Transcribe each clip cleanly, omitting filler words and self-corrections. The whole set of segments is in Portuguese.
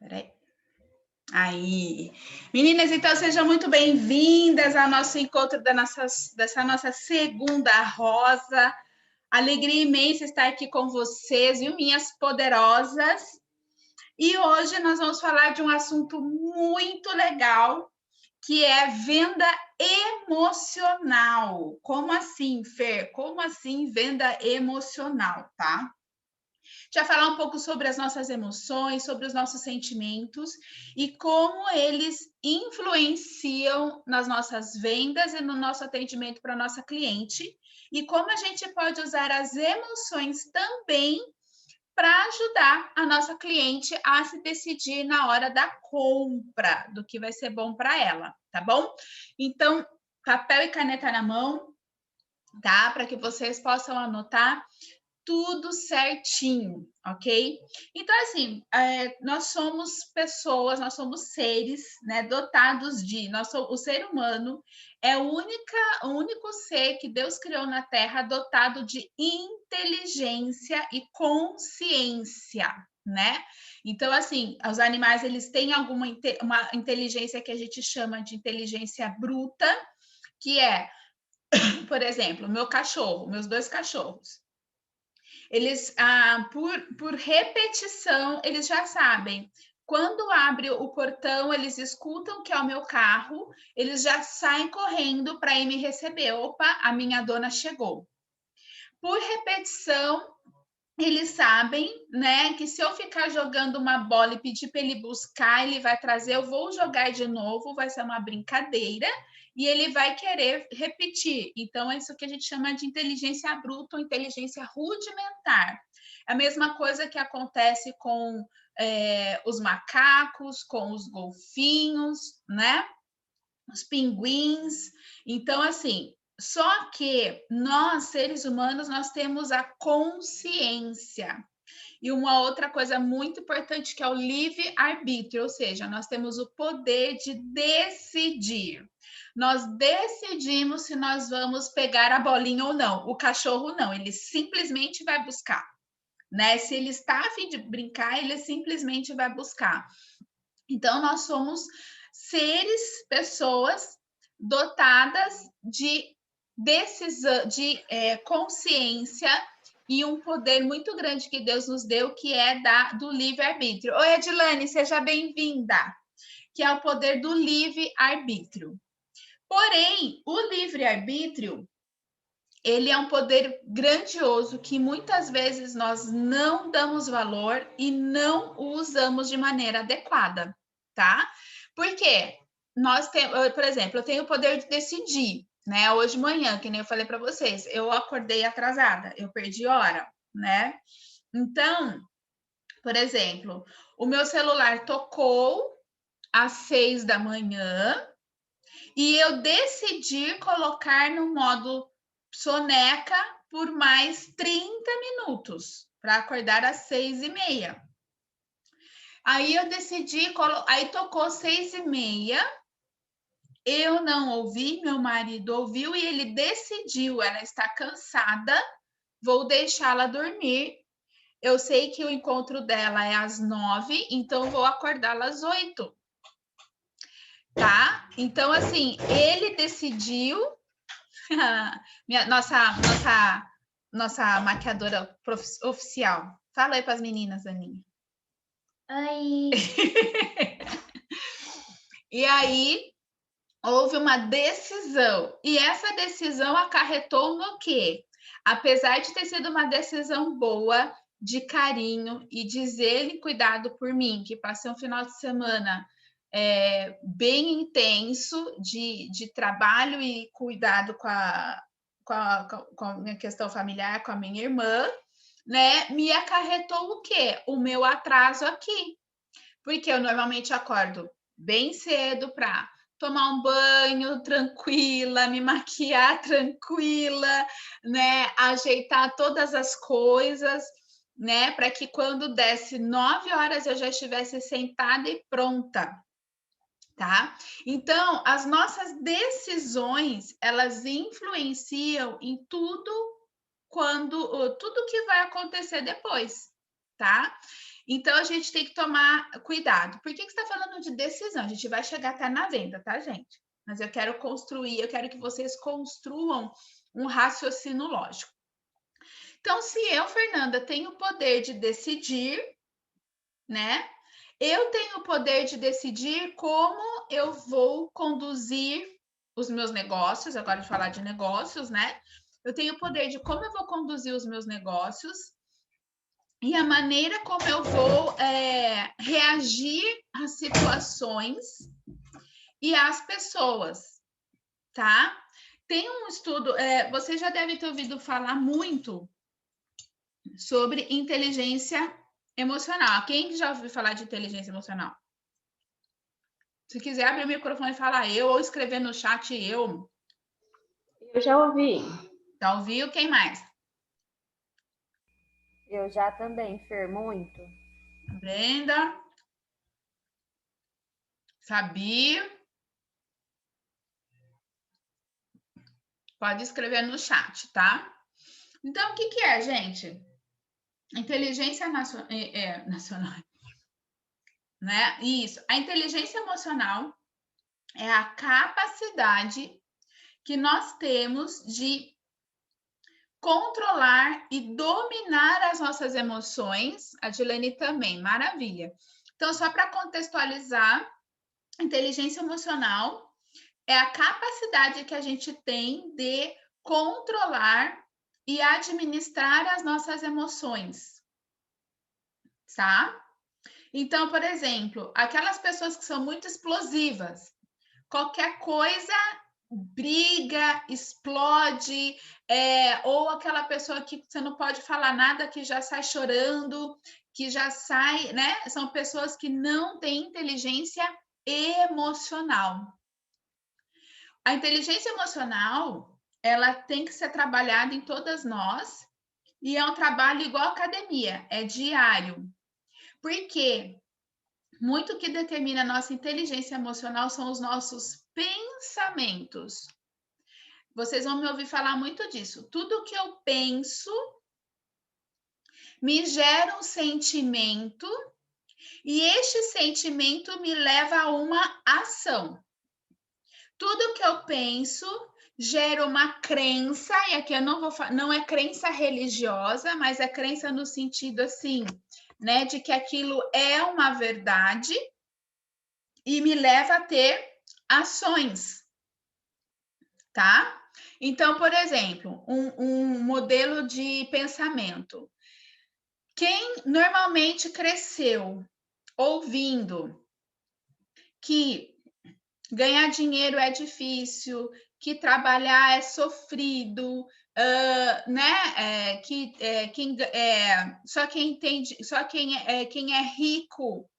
Peraí. Aí. Meninas, então sejam muito bem-vindas ao nosso encontro dessa nossa segunda rosa. Alegria imensa estar aqui com vocês, viu, minhas poderosas? E hoje nós vamos falar de um assunto muito legal, que é venda emocional. Como assim, Fer? Como assim venda emocional, tá? Já falar um pouco sobre as nossas emoções, sobre os nossos sentimentos e como eles influenciam nas nossas vendas e no nosso atendimento para a nossa cliente e como a gente pode usar as emoções também para ajudar a nossa cliente a se decidir na hora da compra do que vai ser bom para ela, tá bom? Então, papel e caneta na mão, tá? Para que vocês possam anotar tudo certinho, ok? Então, assim, nós somos pessoas, nós somos seres, né, dotados de... o ser humano é o único ser que Deus criou na Terra dotado de inteligência e consciência, né? Então, assim, os animais, eles têm uma inteligência que a gente chama de inteligência bruta, que é, por exemplo, meu cachorro, meus dois cachorros. Eles, por repetição, eles já sabem. Quando abre o portão, eles escutam que é o meu carro, eles já saem correndo para ir me receber. Opa, a minha dona chegou. Por repetição, eles sabem, né, que se eu ficar jogando uma bola e pedir para ele buscar, ele vai trazer, eu vou jogar de novo, vai ser uma brincadeira e ele vai querer repetir. Então, é isso que a gente chama de inteligência bruta ou inteligência rudimentar. É a mesma coisa que acontece com os macacos, com os golfinhos, né? Os pinguins. Então, assim, só que nós, seres humanos, nós temos a consciência. E uma outra coisa muito importante que é o livre-arbítrio, ou seja, nós temos o poder de decidir. Nós decidimos se nós vamos pegar a bolinha ou não. O cachorro não, ele simplesmente vai buscar, né? Se ele está a fim de brincar, ele simplesmente vai buscar. Então, nós somos seres, pessoas dotadas de decisão, de consciência e um poder muito grande que Deus nos deu, que é do livre-arbítrio. Oi, Edilane, seja bem-vinda, que é o poder do livre-arbítrio. Porém, o livre-arbítrio, ele é um poder grandioso que muitas vezes nós não damos valor e não o usamos de maneira adequada, tá? Por quê? Nós temos, por exemplo, eu tenho o poder de decidir, né? Hoje de manhã, que nem eu falei para vocês, eu acordei atrasada, eu perdi hora, né? Então, por exemplo, o meu celular tocou às 6 da manhã e eu decidi colocar no modo soneca por mais 30 minutos, para acordar às 6h30. Aí eu decidi, aí tocou 6h30, eu não ouvi, meu marido ouviu e ele decidiu, ela está cansada, vou deixá-la dormir. Eu sei que o encontro dela é às 9, então vou acordá-la às 8. Tá? Então, assim, ele decidiu, nossa maquiadora oficial. Fala aí para as meninas, Aninha. Oi! E aí, houve uma decisão. E essa decisão acarretou no quê? Apesar de ter sido uma decisão boa, de carinho e de zelo e cuidado por mim, que passei um final de semana bem intenso de trabalho e cuidado com a minha questão familiar, com a minha irmã, né? Me acarretou o quê? O meu atraso aqui. Porque eu normalmente acordo bem cedo para tomar um banho tranquila, me maquiar tranquila, né? Ajeitar todas as coisas, né? Para que quando desse 9 horas eu já estivesse sentada e pronta, tá? Então, as nossas decisões, elas influenciam em tudo que vai acontecer depois, tá? Então, a gente tem que tomar cuidado. Por que você está falando de decisão? A gente vai chegar até na venda, tá, gente? Mas eu quero que vocês construam um raciocínio lógico. Então, se eu, Fernanda, tenho o poder de decidir, né? Eu tenho o poder de decidir como eu vou conduzir os meus negócios, agora de falar de negócios, né? Eu tenho o poder de como eu vou conduzir os meus negócios e a maneira como eu vou reagir às situações e às pessoas, tá? Tem um estudo, você já deve ter ouvido falar muito sobre inteligência emocional. Quem já ouviu falar de inteligência emocional? Se quiser abrir o microfone e falar eu, ou escrever no chat eu. Eu já ouvi. Já ouviu? Quem mais? Eu já também, Fer, muito. Brenda. Fabi. Pode escrever no chat, tá? Então, o que é, gente? Inteligência nacional, né? Isso. A inteligência emocional é a capacidade que nós temos de controlar e dominar as nossas emoções. A Dilene também, maravilha. Então, só para contextualizar, inteligência emocional é a capacidade que a gente tem de controlar e administrar as nossas emoções, tá? Então, por exemplo, aquelas pessoas que são muito explosivas, qualquer coisa briga, explode, ou aquela pessoa que você não pode falar nada, que já sai chorando, que já sai, né? São pessoas que não têm inteligência emocional. A inteligência emocional, ela tem que ser trabalhada em todas nós, e é um trabalho igual academia, é diário. Porque muito que determina a nossa inteligência emocional são os nossos pensamentos. Vocês vão me ouvir falar muito disso. Tudo que eu penso me gera um sentimento e este sentimento me leva a uma ação. Tudo que eu penso gera uma crença, e aqui eu não é crença religiosa, mas é crença no sentido assim, né, de que aquilo é uma verdade e me leva a ter ações, tá? Então, por exemplo, um modelo de pensamento. Quem normalmente cresceu ouvindo que ganhar dinheiro é difícil, que trabalhar é sofrido, né? Só quem entende, só quem é rico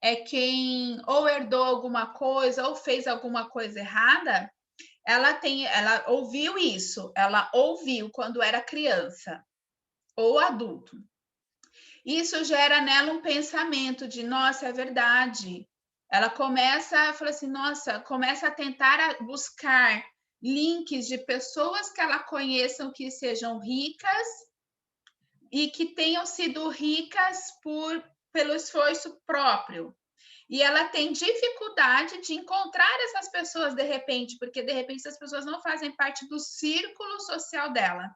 é quem ou herdou alguma coisa ou fez alguma coisa errada. Ela ouviu isso, ela ouviu quando era criança ou adulto. Isso gera nela um pensamento de, nossa, é verdade. Ela começa a falar assim, nossa, começa a tentar buscar links de pessoas que ela conheça que sejam ricas e que tenham sido ricas pelo esforço próprio. E ela tem dificuldade de encontrar essas pessoas de repente, porque de repente essas pessoas não fazem parte do círculo social dela.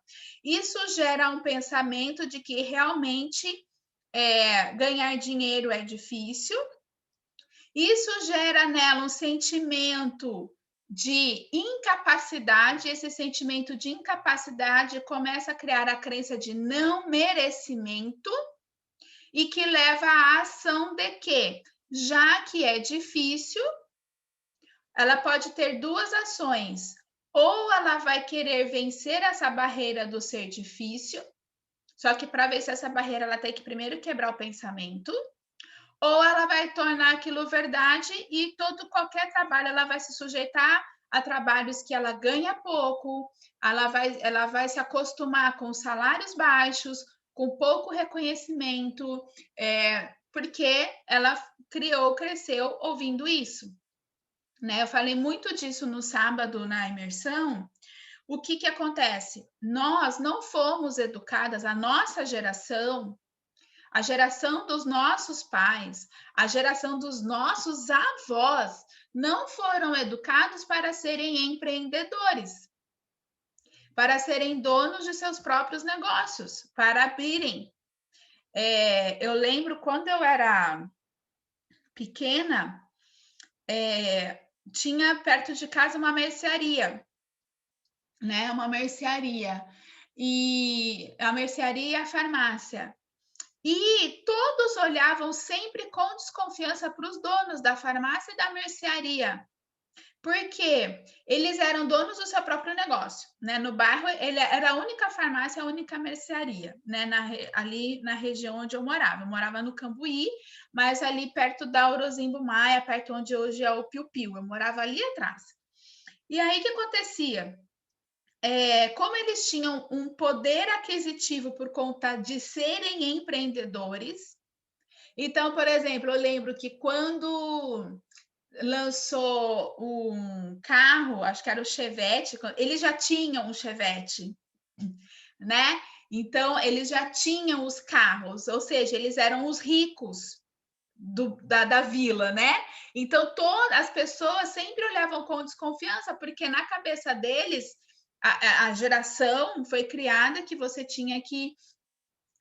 Isso gera um pensamento de que realmente ganhar dinheiro é difícil. Isso gera nela um sentimento de incapacidade. Esse sentimento de incapacidade começa a criar a crença de não merecimento e que leva à ação de que, já que é difícil, ela pode ter duas ações. Ou ela vai querer vencer essa barreira do ser difícil, só que para vencer essa barreira ela tem que primeiro quebrar o pensamento, ou ela vai tornar aquilo verdade e qualquer trabalho ela vai se sujeitar a trabalhos que ela ganha pouco, ela vai se acostumar com salários baixos, com pouco reconhecimento, porque ela cresceu ouvindo isso, né? Eu falei muito disso no sábado na imersão. O que acontece? Nós não fomos educadas, a nossa geração, a geração dos nossos pais, a geração dos nossos avós não foram educados para serem empreendedores, para serem donos de seus próprios negócios, para abrirem. Eu lembro quando eu era pequena, tinha perto de casa uma mercearia, né? Uma mercearia. E a mercearia e a farmácia. E todos olhavam sempre com desconfiança para os donos da farmácia e da mercearia, porque eles eram donos do seu próprio negócio, né? No bairro, ele era a única farmácia, a única mercearia, né? Ali na região onde eu morava. Eu morava no Cambuí, mas ali perto da Orozimbo Maia, perto onde hoje é o Piu Piu. Eu morava ali atrás. E aí, o que acontecia? Como eles tinham um poder aquisitivo por conta de serem empreendedores, então, por exemplo, eu lembro que quando lançou um carro, acho que era o Chevette, eles já tinham um Chevette, né? Então, eles já tinham os carros, ou seja, eles eram os ricos da vila, né? Então, as pessoas sempre olhavam com desconfiança, porque na cabeça deles, a geração foi criada que você tinha que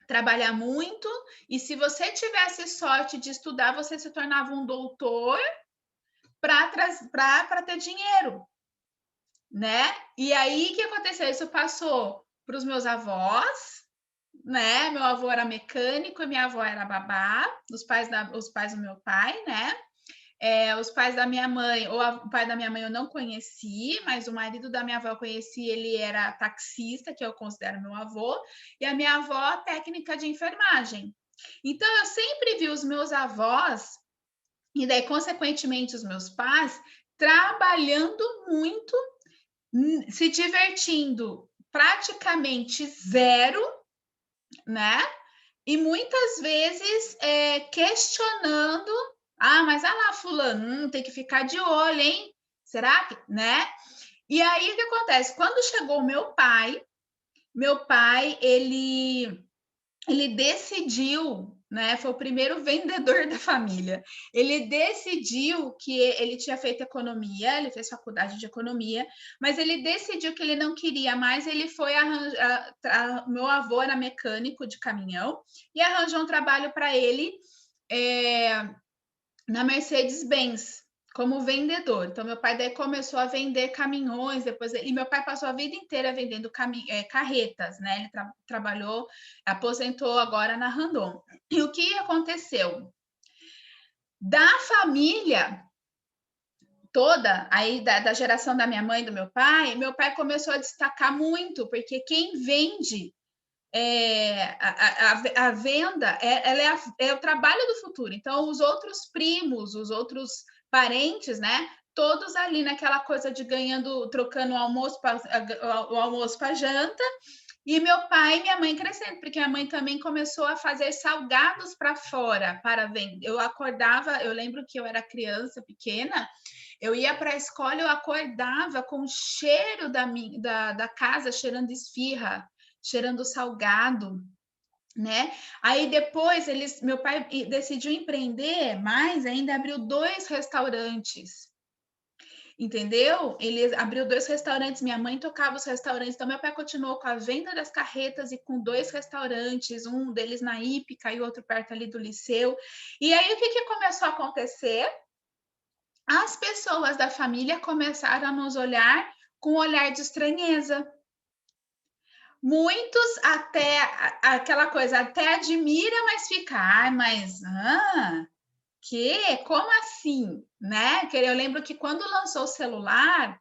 trabalhar muito, e se você tivesse sorte de estudar, você se tornava um doutor para ter dinheiro, né? E aí, o que aconteceu? Isso passou para os meus avós, né? Meu avô era mecânico e minha avó era babá, os pais do meu pai, né? Os pais da minha mãe, o pai da minha mãe eu não conheci, mas o marido da minha avó eu conheci, ele era taxista, que eu considero meu avô, e a minha avó técnica de enfermagem. Então, eu sempre vi os meus avós, e daí, consequentemente, os meus pais, trabalhando muito, se divertindo praticamente zero, né? E muitas vezes questionando, mas olha lá, fulano, tem que ficar de olho, hein? Será que, né? E aí, o que acontece? Quando chegou o meu pai, ele decidiu, né? Foi o primeiro vendedor da família. Ele decidiu que ele tinha feito economia, ele fez faculdade de economia, mas ele decidiu que ele não queria mais. Ele foi arranjar. Meu avô era mecânico de caminhão e arranjou um trabalho para ele na Mercedes-Benz, como vendedor. Então, meu pai daí começou a vender caminhões, e meu pai passou a vida inteira vendendo carretas, né? Ele trabalhou, aposentou agora na Randon. E o que aconteceu? Da família toda, aí da geração da minha mãe e do meu pai começou a destacar muito, porque quem vende a venda ela é o trabalho do futuro. Então, os outros primos, os outros parentes, né? Todos ali naquela coisa de trocando o almoço para janta. E meu pai e minha mãe crescendo, porque a mãe também começou a fazer salgados para fora, para vender. Eu lembro que eu era criança pequena, eu ia para a escola, eu acordava com o cheiro da casa, cheirando esfirra, cheirando salgado, né? Aí depois meu pai decidiu empreender, mas ainda abriu 2 restaurantes. Entendeu? Ele abriu 2 restaurantes, minha mãe tocava os restaurantes, então meu pai continuou com a venda das carretas e com 2 restaurantes, um deles na Hípica e outro perto ali do Liceu. E aí o que começou a acontecer? As pessoas da família começaram a nos olhar com um olhar de estranheza. Muitos até aquela coisa, até admira, mas fica, como assim, né? Eu lembro que quando lançou o celular,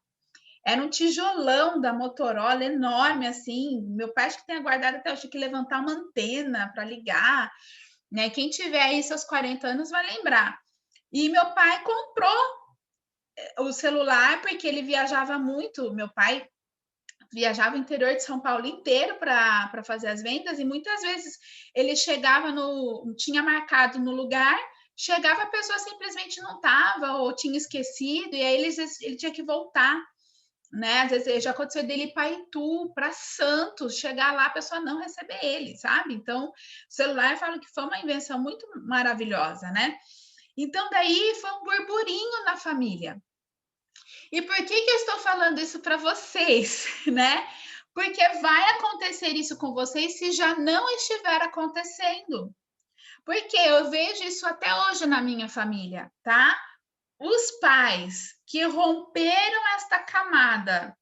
era um tijolão da Motorola enorme, assim. Meu pai acho que tem guardado até hoje, tinha que levantar uma antena para ligar, né? Quem tiver aí seus 40 anos vai lembrar. E meu pai comprou o celular porque ele viajava muito. Meu pai viajava o interior de São Paulo inteiro para fazer as vendas, e muitas vezes ele chegava tinha marcado no lugar, chegava, a pessoa simplesmente não estava ou tinha esquecido, e aí ele tinha que voltar. né? Às vezes já aconteceu dele ir para Itu, para Santos, chegar lá, a pessoa não receber ele, sabe? Então, o celular, eu falo que foi uma invenção muito maravilhosa, né? Então, daí foi um burburinho na família. E por que eu estou falando isso para vocês, né? Porque vai acontecer isso com vocês se já não estiver acontecendo. Porque eu vejo isso até hoje na minha família, tá? Os pais que romperam esta camada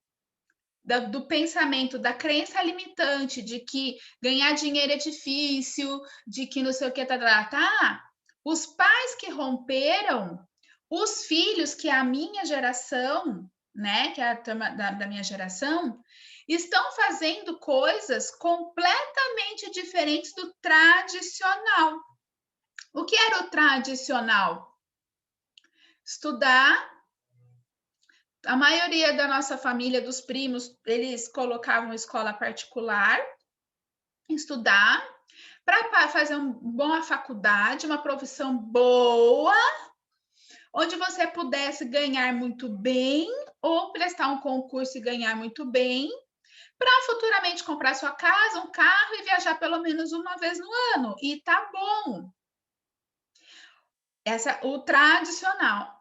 do pensamento, da crença limitante de que ganhar dinheiro é difícil, de que não sei o que, tá? Os pais que romperam, os filhos, que é a minha geração, né, que é a turma da minha geração, estão fazendo coisas completamente diferentes do tradicional. O que era o tradicional? Estudar. A maioria da nossa família, dos primos, eles colocavam escola particular, estudar, para fazer uma boa faculdade, uma profissão boa, onde você pudesse ganhar muito bem, ou prestar um concurso e ganhar muito bem, para futuramente comprar sua casa, um carro e viajar pelo menos uma vez no ano. E tá bom. O tradicional.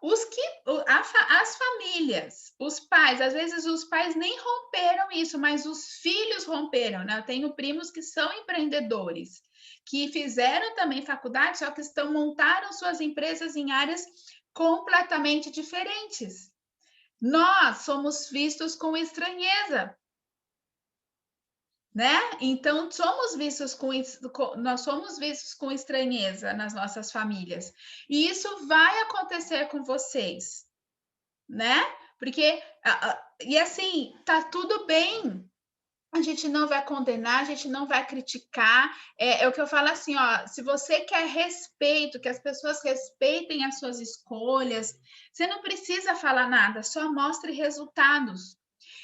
As famílias, os pais, às vezes os pais nem romperam isso, mas os filhos romperam, né? Eu tenho primos que são empreendedores, que fizeram também faculdade, só que montaram suas empresas em áreas completamente diferentes. Nós somos vistos com estranheza, né? Então, nós somos vistos com estranheza nas nossas famílias. E isso vai acontecer com vocês, né? Porque, e assim, tá tudo bem. A gente não vai condenar, a gente não vai criticar. É o que eu falo assim, ó, se você quer respeito, que as pessoas respeitem as suas escolhas, você não precisa falar nada, só mostre resultados.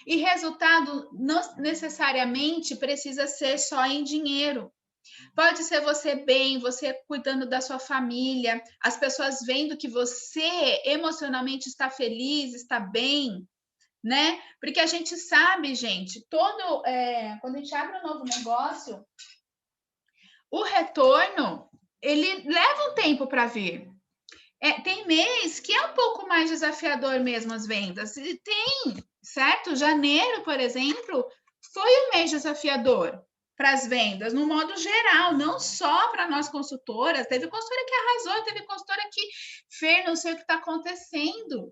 E resultado não necessariamente precisa ser só em dinheiro. Pode ser você bem, você cuidando da sua família, as pessoas vendo que você emocionalmente está feliz, está bem, né? Porque a gente sabe, gente, quando a gente abre um novo negócio, o retorno, ele leva um tempo para vir. Tem mês que é um pouco mais desafiador mesmo as vendas. E tem, certo? Janeiro, por exemplo, foi um mês desafiador para as vendas, no modo geral, não só para nós consultoras. Teve consultora que arrasou, teve consultora que fez, não sei o que está acontecendo,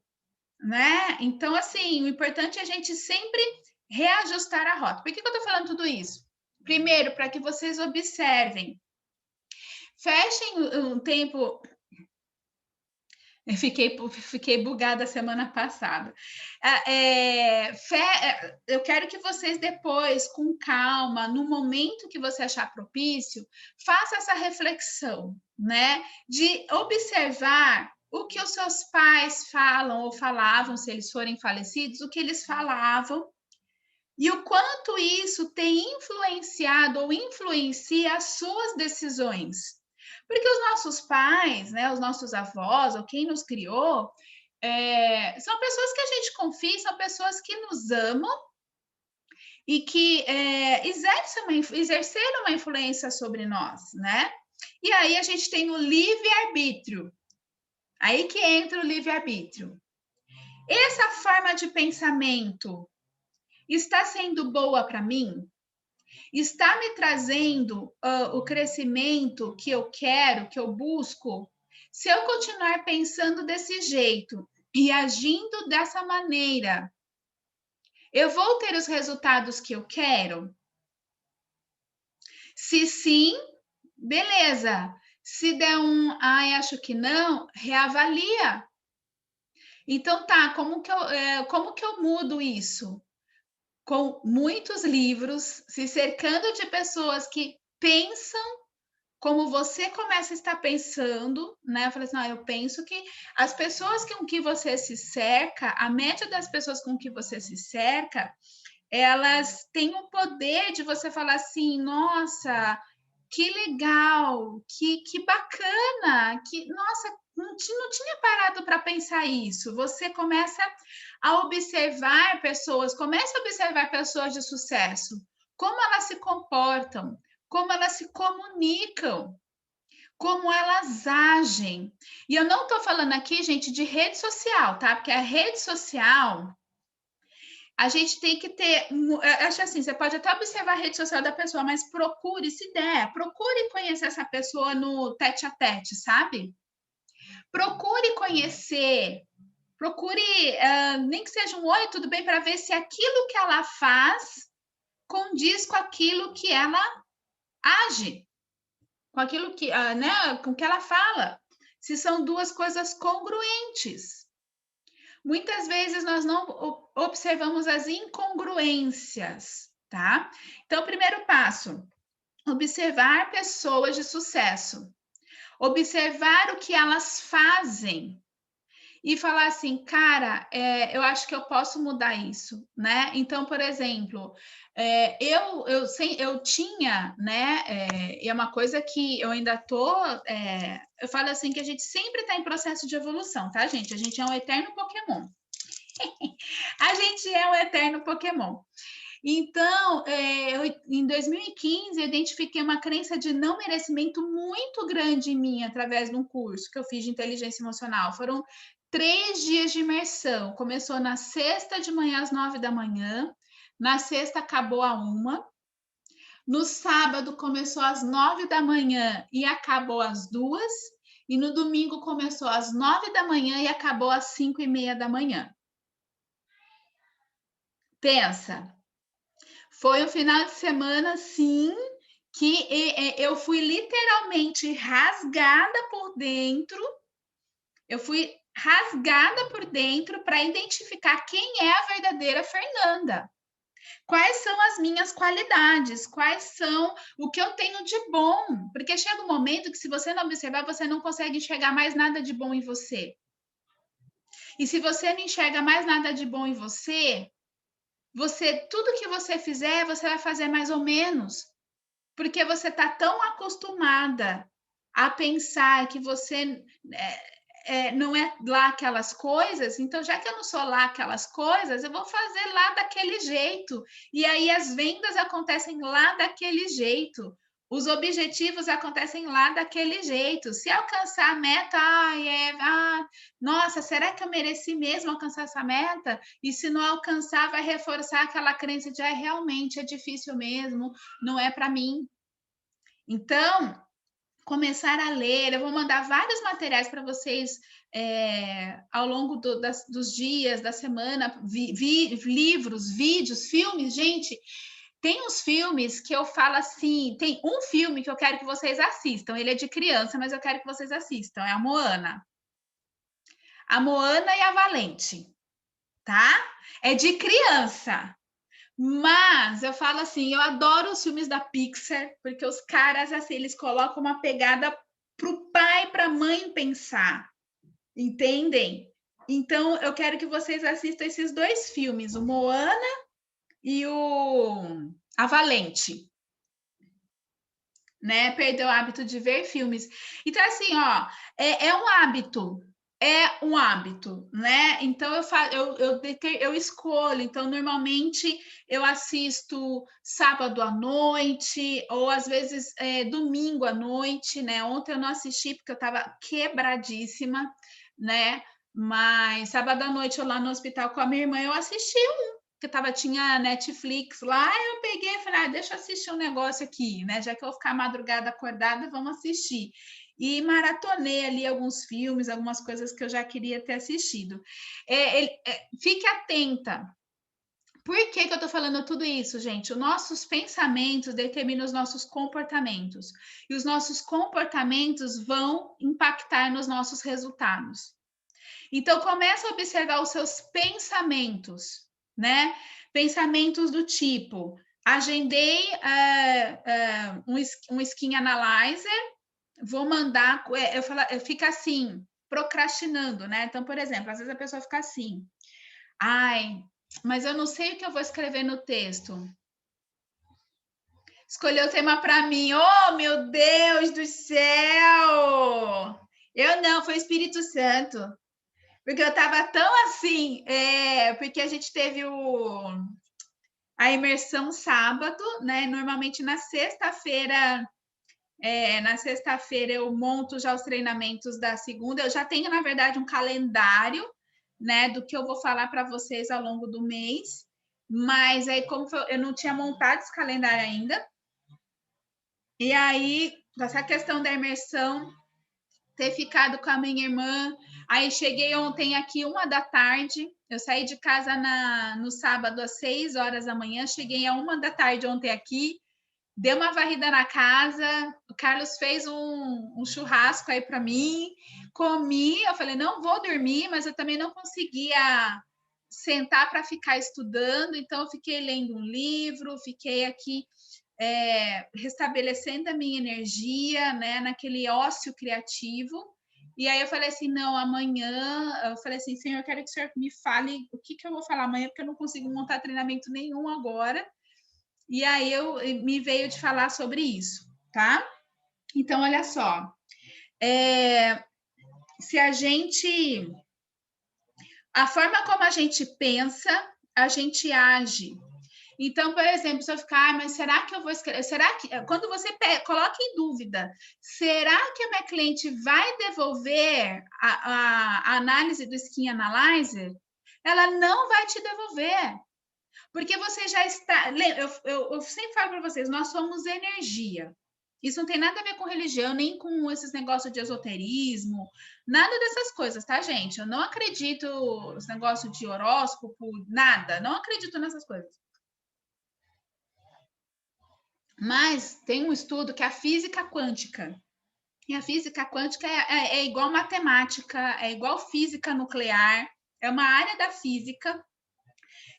né? Então, assim, o importante é a gente sempre reajustar a rota. Por que eu estou falando tudo isso? Primeiro, para que vocês observem. Fechem um tempo. Eu fiquei bugada semana passada. Eu quero que vocês depois, com calma, no momento que você achar propício, faça essa reflexão, né? De observar o que os seus pais falam ou falavam, se eles forem falecidos, o que eles falavam, e o quanto isso tem influenciado ou influencia as suas decisões. Porque os nossos pais, né, os nossos avós, ou quem nos criou, são pessoas que a gente confia, são pessoas que nos amam e que exerceram uma influência sobre nós, né? E aí a gente tem o livre-arbítrio. Aí que entra o livre-arbítrio. Essa forma de pensamento está sendo boa para mim? Está me trazendo o crescimento que eu quero, que eu busco? Se eu continuar pensando desse jeito e agindo dessa maneira, eu vou ter os resultados que eu quero? Se sim, beleza. Se der acho que não, reavalia. Então, tá, como que eu mudo isso? Com muitos livros, se cercando de pessoas que pensam como você começa a estar pensando, né? Eu falei assim, eu penso que as pessoas com que você se cerca, a média das pessoas com que você se cerca, elas têm o poder de você falar assim, nossa, que legal, que bacana, nossa, não tinha parado para pensar isso. Você começa a observar pessoas, começa a observar pessoas de sucesso, como elas se comportam, como elas se comunicam, como elas agem. E eu não estou falando aqui, gente, de rede social, tá? Porque a rede social, a gente tem que ter, acho assim, você pode até observar a rede social da pessoa, mas procure, se der, procure conhecer essa pessoa no tete a tete, sabe? Procure conhecer, procure, nem que seja um oi, tudo bem, para ver se aquilo que ela faz condiz com aquilo que ela age, com aquilo que, né, com que ela fala, se são duas coisas congruentes. Muitas vezes nós não observamos as incongruências, tá? Então, primeiro passo, observar pessoas de sucesso, observar o que elas fazem e falar assim, cara, eu acho que eu posso mudar isso, né? Então, por exemplo, eu tinha, né? E é uma coisa que eu ainda tô. Eu falo assim que a gente sempre está em processo de evolução, tá, gente? A gente é um eterno Pokémon. A gente é um eterno Pokémon. Então, em 2015, eu identifiquei uma crença de não merecimento muito grande em mim através de um curso que eu fiz de inteligência emocional. Foram 3 dias de imersão. Começou na sexta de manhã, às 9 da manhã. Na sexta, acabou a 1. No sábado, começou às 9 da manhã e acabou às 2. E no domingo, começou às 9 da manhã e acabou às 5:30 da manhã. Pensa. Foi um final de semana, sim, que eu fui literalmente rasgada por dentro. Eu fui rasgada por dentro para identificar quem é a verdadeira Fernanda. Quais são as minhas qualidades? Quais são o que eu tenho de bom? Porque chega um momento que, se você não observar, você não consegue enxergar mais nada de bom em você. E se você não enxerga mais nada de bom em você, tudo que você fizer, você vai fazer mais ou menos. Porque você está tão acostumada a pensar que você não é lá aquelas coisas, então, já que eu não sou lá aquelas coisas, eu vou fazer lá daquele jeito. E aí as vendas acontecem lá daquele jeito. Os objetivos acontecem lá daquele jeito. Se alcançar a meta, nossa, será que eu mereci mesmo alcançar essa meta? E se não alcançar, vai reforçar aquela crença de realmente é difícil mesmo, não é para mim. Então, começar a ler, eu vou mandar vários materiais para vocês ao longo dos dias, da semana, livros, vídeos, filmes, gente. Tem uns filmes que eu falo assim, tem um filme que eu quero que vocês assistam, ele é de criança, mas eu quero que vocês assistam, é a Moana. A Moana e a Valente, tá? É de criança. Mas eu falo assim, eu adoro os filmes da Pixar, porque os caras, assim, eles colocam uma pegada pro pai e pra mãe pensar, entendem? Então, eu quero que vocês assistam esses 2 filmes, o Moana e a Valente, né? Perdeu o hábito de ver filmes. Então, assim, ó, é um hábito, né? Então eu escolho. Então, normalmente eu assisto sábado à noite, ou às vezes domingo à noite, né? Ontem eu não assisti porque eu estava quebradíssima, né? Mas sábado à noite, eu lá no hospital com a minha irmã, eu assisti que tinha Netflix lá, eu peguei e falei, deixa eu assistir um negócio aqui, né? Já que eu vou ficar madrugada acordada, vamos assistir. E maratonei ali alguns filmes, algumas coisas que eu já queria ter assistido. Fique atenta. Por que eu estou falando tudo isso, gente? Os nossos pensamentos determinam os nossos comportamentos. E os nossos comportamentos vão impactar nos nossos resultados. Então, comece a observar os seus pensamentos, né? Pensamentos do tipo, agendei um Skin Analyzer, vou mandar, eu fico assim, procrastinando, né? Então, por exemplo, às vezes a pessoa fica assim, mas eu não sei o que eu vou escrever no texto. escolheu o tema para mim. Oh, meu Deus do céu! Eu não, foi o Espírito Santo. Porque eu estava tão assim, porque a gente teve a imersão sábado, né? Normalmente na sexta-feira eu monto já os treinamentos da segunda. Eu já tenho, na verdade, um calendário, né, do que eu vou falar para vocês ao longo do mês. Mas aí, como eu não tinha montado esse calendário ainda, e aí, essa questão da imersão, ter ficado com a minha irmã, aí cheguei ontem aqui 1h, eu saí de casa no sábado às 6 horas da manhã, cheguei a 1h ontem aqui, dei uma varrida na casa, o Carlos fez um churrasco aí para mim, comi, eu falei, não vou dormir, mas eu também não conseguia sentar para ficar estudando, então eu fiquei lendo um livro, fiquei aqui restabelecendo a minha energia, né, naquele ócio criativo. E aí eu falei assim, não, amanhã, eu falei assim, Senhor, eu quero que o Senhor me fale o que eu vou falar amanhã, porque eu não consigo montar treinamento nenhum agora. E aí me veio de falar sobre isso, tá? Então, olha só, se a forma como a gente pensa, a gente age. Então, por exemplo, se eu ficar, mas será que eu vou escrever? Será que, quando você coloca em dúvida, será que a minha cliente vai devolver a análise do Skin Analyzer? Ela não vai te devolver. Porque você já está. Eu sempre falo para vocês, nós somos energia. Isso não tem nada a ver com religião, nem com esses negócios de esoterismo, nada dessas coisas, tá, gente? Eu não acredito nesse negócio de horóscopo, nada, não acredito nessas coisas. Mas tem um estudo que é a física quântica. E a física quântica é igual matemática, é igual física nuclear, é uma área da física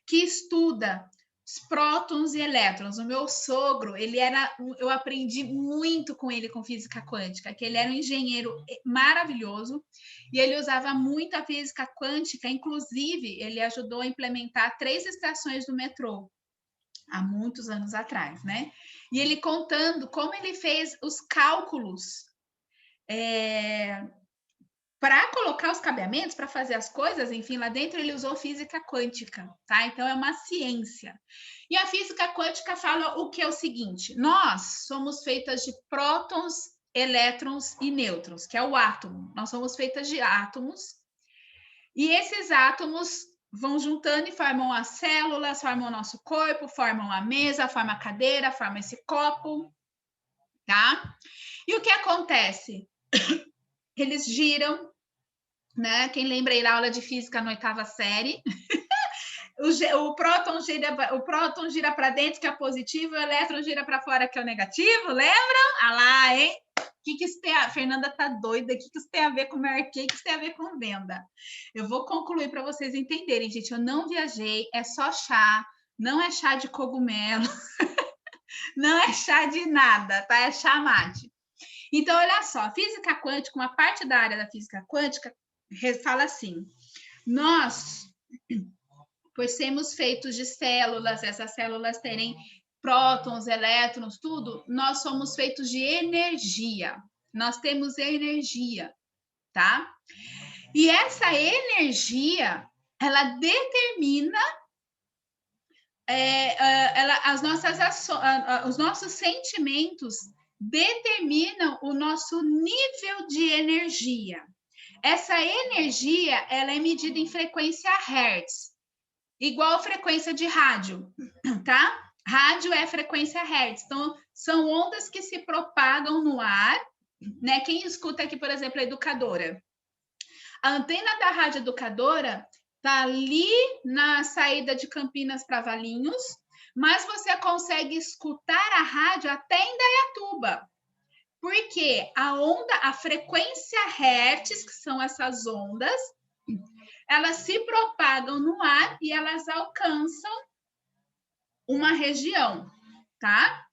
que estuda os prótons e elétrons. O meu sogro, eu aprendi muito com ele com física quântica, que ele era um engenheiro maravilhoso e ele usava muito a física quântica, inclusive ele ajudou a implementar 3 estações do metrô há muitos anos atrás, né? E ele contando como ele fez os cálculos para colocar os cabeamentos, para fazer as coisas, enfim, lá dentro ele usou física quântica, tá? Então é uma ciência. E a física quântica fala o que é o seguinte: nós somos feitas de prótons, elétrons e nêutrons, que é o átomo. Nós somos feitas de átomos. E esses átomos vão juntando e formam as células, formam o nosso corpo, formam a mesa, formam a cadeira, formam esse copo, tá? E o que acontece? Eles giram, né? Quem lembra aí da aula de física na 8ª série? O próton gira para dentro, que é positivo, o elétron gira para fora, que é o negativo, lembram? Ah lá, hein? Que isso tem a Fernanda tá doida, o que isso tem a ver com marquei, o que isso tem a ver com venda? Eu vou concluir para vocês entenderem, gente. Eu não viajei, é só chá, não é chá de cogumelo, não é chá de nada, tá? É chá mate. Então, olha só, a física quântica, uma parte da área da física quântica fala assim: nós, por sermos feitos de células, essas células terem prótons, elétrons, tudo, nós somos feitos de energia. Nós temos energia, tá? E essa energia, ela determina as nossas ações, os nossos sentimentos determinam o nosso nível de energia. Essa energia, ela é medida em frequência Hertz, igual frequência de rádio, tá? Rádio é frequência Hertz, então são ondas que se propagam no ar, né? Quem escuta aqui, por exemplo, a educadora. A antena da rádio educadora tá ali na saída de Campinas para Valinhos, mas você consegue escutar a rádio até em Indaiatuba. Porque a frequência Hertz, que são essas ondas, elas se propagam no ar e elas alcançam uma região, tá?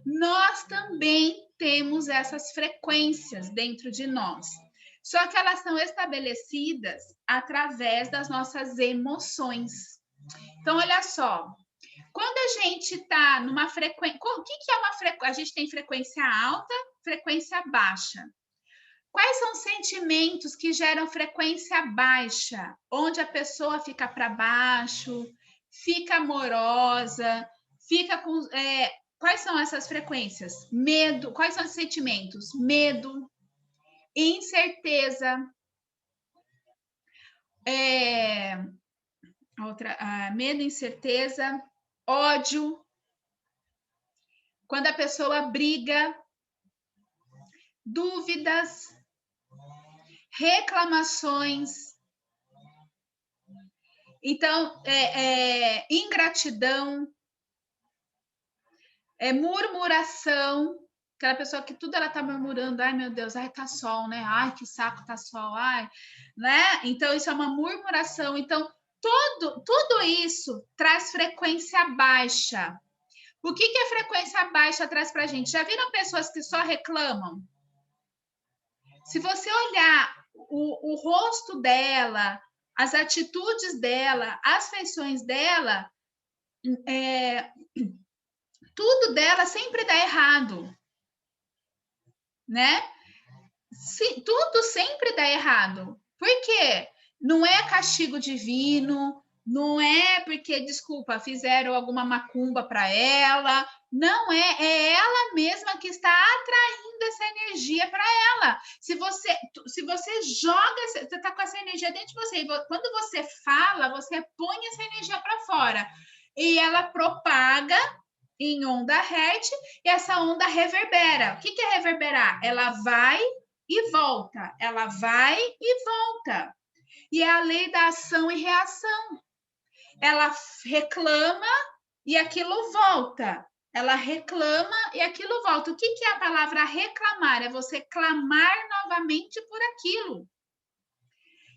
Nós também temos essas frequências dentro de nós. Só que elas são estabelecidas através das nossas emoções. Então, olha só, Quando a gente está numa frequência... O que é uma frequência? A gente tem frequência alta, frequência baixa. Quais são os sentimentos que geram frequência baixa? Onde a pessoa fica para baixo, fica amorosa, fica com... quais são essas frequências? Medo. Quais são os sentimentos? Medo, incerteza, medo, incerteza, ódio. Quando a pessoa briga, dúvidas, reclamações. Então, ingratidão, murmuração, aquela pessoa que tudo ela tá murmurando, ai meu Deus, ai tá sol, né? Ai que saco tá sol, ai, né? Então isso é uma murmuração. Então tudo isso traz frequência baixa. O que a frequência baixa traz para a gente? Já viram pessoas que só reclamam? Se você olhar o rosto dela, as atitudes dela, as feições dela, tudo dela sempre dá errado, né? Tudo sempre dá errado. Por quê? Não é castigo divino, não é porque, desculpa, fizeram alguma macumba para ela, não é ela mesma que está atraindo essa energia para ela. Se você joga, você está com essa energia dentro de você, quando você fala, você põe essa energia para fora e ela propaga em onda Hertz e essa onda reverbera. O que é reverberar? Ela vai e volta, ela vai e volta. E é a lei da ação e reação. Ela reclama e aquilo volta. Ela reclama e aquilo volta. O que é a palavra reclamar? É você clamar novamente por aquilo.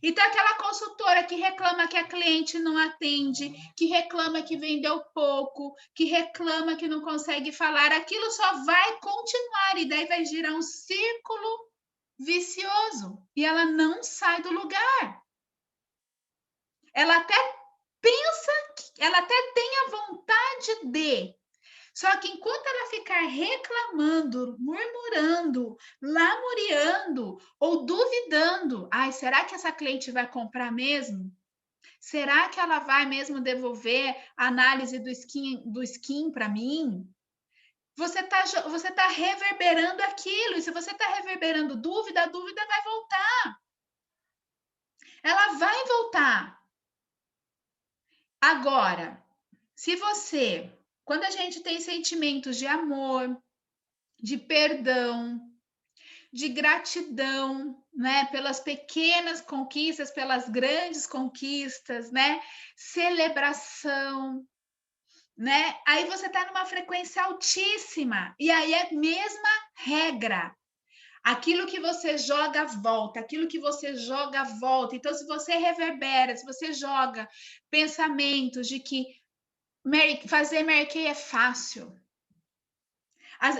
Então, aquela consultora que reclama que a cliente não atende, que reclama que vendeu pouco, que reclama que não consegue falar, aquilo só vai continuar e daí vai girar um círculo vicioso e ela não sai do lugar. Ela até pensa, ela até tem a vontade de, só que enquanto ela ficar reclamando, murmurando, lamuriando ou duvidando, ai, será que essa cliente vai comprar mesmo? Será que ela vai mesmo devolver a análise do skin para mim? Você tá reverberando aquilo, e se você está reverberando dúvida, a dúvida vai voltar. Ela vai voltar. Agora, se você, quando a gente tem sentimentos de amor, de perdão, de gratidão, né, pelas pequenas conquistas, pelas grandes conquistas, né, celebração, né? Aí você está numa frequência altíssima e aí é a mesma regra. Aquilo que você joga volta, aquilo que você joga volta. Então, se você reverbera, se você joga pensamentos de que fazer Mary Kay é fácil,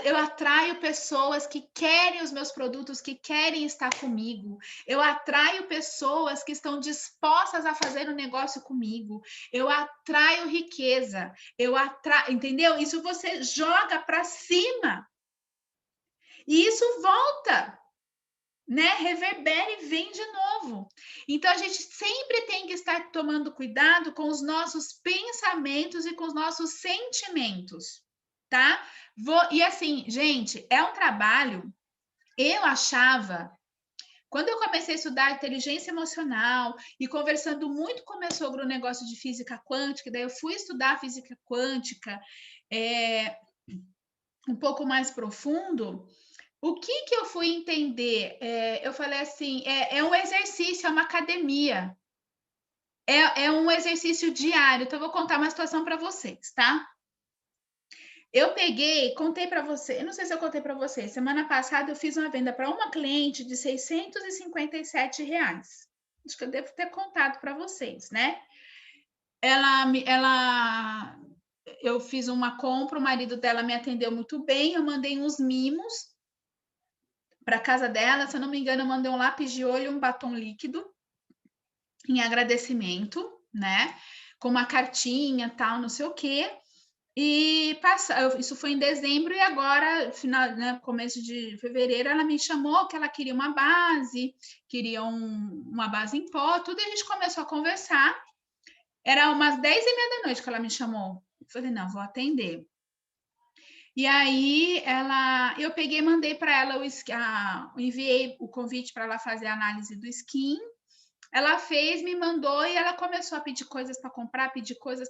eu atraio pessoas que querem os meus produtos, que querem estar comigo. Eu atraio pessoas que estão dispostas a fazer um negócio comigo. Eu atraio riqueza. Entendeu? Isso você joga para cima. E isso volta, né? Reverbera e vem de novo. Então a gente sempre tem que estar tomando cuidado com os nossos pensamentos e com os nossos sentimentos, tá? E assim, gente, é um trabalho. Eu achava, quando eu comecei a estudar inteligência emocional e conversando muito com meu sogro no negócio de física quântica, daí eu fui estudar física quântica um pouco mais profundo. O que eu fui entender? Eu falei assim, é um exercício, é uma academia. É um exercício diário. Então, eu vou contar uma situação para vocês, tá? Eu contei para você, eu não sei se eu contei para você, semana passada eu fiz uma venda para uma cliente de R$657. Acho que eu devo ter contado para vocês, né? Eu fiz uma compra, o marido dela me atendeu muito bem, eu mandei uns mimos para casa dela, se eu não me engano, eu mandei um lápis de olho e um batom líquido em agradecimento, né? Com uma cartinha, tal, não sei o quê. E isso foi em dezembro e agora, final, né, começo de fevereiro, ela me chamou que ela queria uma base, queria uma base em pó, tudo, e a gente começou a conversar. Era umas 10h30 da noite que ela me chamou. Eu falei, não, vou atender. E aí eu peguei e mandei para ela enviei o convite para ela fazer a análise do skin. Ela fez, me mandou e ela começou a pedir coisas para comprar, pedir coisas.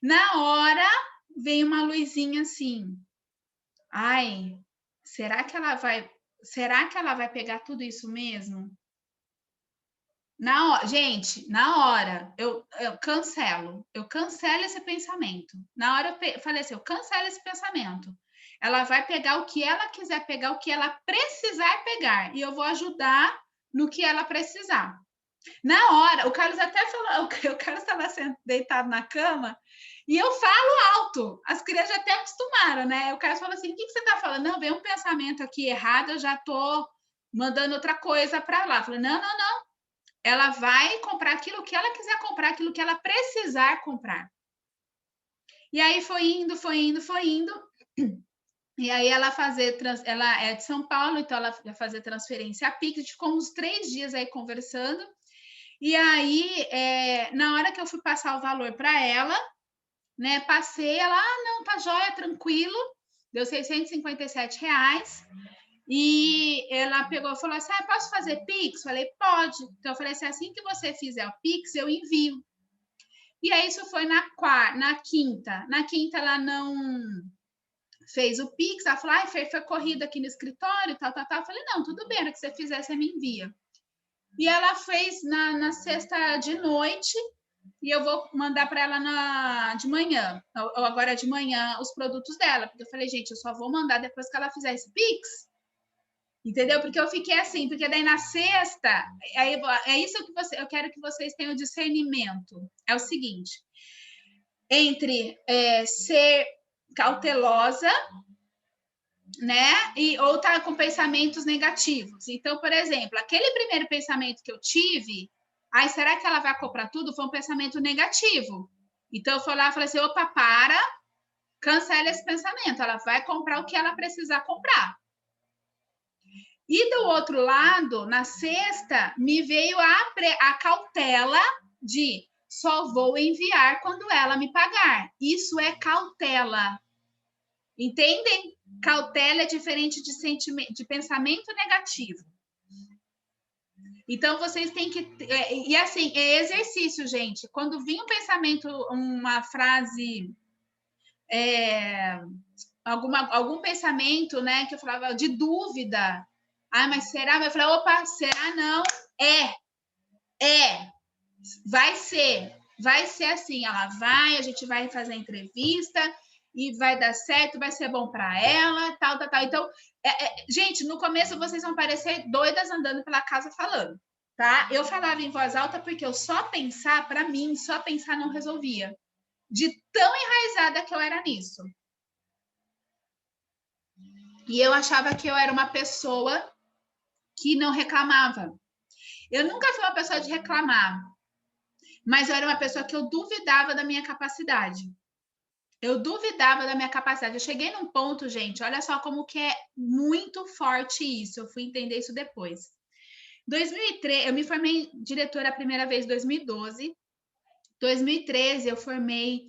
Na hora veio uma luzinha assim. Ai, será que ela vai pegar tudo isso mesmo? Gente, na hora eu cancelo esse pensamento. Na hora eu falei assim, eu cancelo esse pensamento. Ela vai pegar o que ela quiser pegar, o que ela precisar pegar, e eu vou ajudar no que ela precisar. Na hora, o Carlos até falou, o Carlos estava deitado na cama e eu falo alto. As crianças até acostumaram, né? O Carlos falou assim: o que você está falando? Não, veio um pensamento aqui errado, eu já estou mandando outra coisa para lá. Eu falei: não. Ela vai comprar aquilo que ela quiser comprar, aquilo que ela precisar comprar. E aí foi indo. E aí ela é de São Paulo, então ela vai fazer transferência a Pix. A gente ficou uns 3 dias aí conversando. E aí, na hora que eu fui passar o valor para ela, né, passei, ela, não, tá jóia, tranquilo, deu R$657. E ela pegou e falou assim, posso fazer Pix? Falei, pode. Então, eu falei assim que você fizer o Pix, eu envio. E aí, isso foi na quinta. Na quinta, ela não fez o Pix, ela falou, foi corrida aqui no escritório, tal. Eu falei, não, tudo bem, na que você fizer, você me envia. E ela fez na sexta de noite, e eu vou mandar para ela de manhã, ou agora de manhã, os produtos dela, porque eu falei, gente, eu só vou mandar depois que ela fizer esse Pix. Entendeu? Porque eu fiquei assim, porque daí na sexta, aí, é isso que eu quero que vocês tenham discernimento. É o seguinte, entre ser cautelosa, né? Ou tá com pensamentos negativos. Então, por exemplo, aquele primeiro pensamento que eu tive, será que ela vai comprar tudo? Foi um pensamento negativo. Então, eu fui lá e falei assim, opa, cancela esse pensamento. Ela vai comprar o que ela precisar comprar. E do outro lado, na sexta, me veio a cautela de só vou enviar quando ela me pagar. Isso é cautela. Entendem? Cautela é diferente de pensamento negativo. Então, vocês têm que... E assim, é exercício, gente. Quando vinha um pensamento, uma frase... algum pensamento, né? Que eu falava de dúvida. Mas será? Eu falei, opa, será não? Vai ser assim. Ela vai, a gente vai fazer a entrevista e vai dar certo, vai ser bom para ela, tal. Então, gente, no começo vocês vão parecer doidas andando pela casa falando, tá? Eu falava em voz alta porque eu só pensar, para mim, só pensar não resolvia. De tão enraizada que eu era nisso. E eu achava que eu era uma pessoa que não reclamava. Eu nunca fui uma pessoa de reclamar, mas eu era uma pessoa que eu duvidava da minha capacidade. Eu cheguei num ponto, gente, olha só como que é muito forte isso. Eu fui entender isso depois. 2003, eu me formei diretora a primeira vez em 2012. 2013, eu formei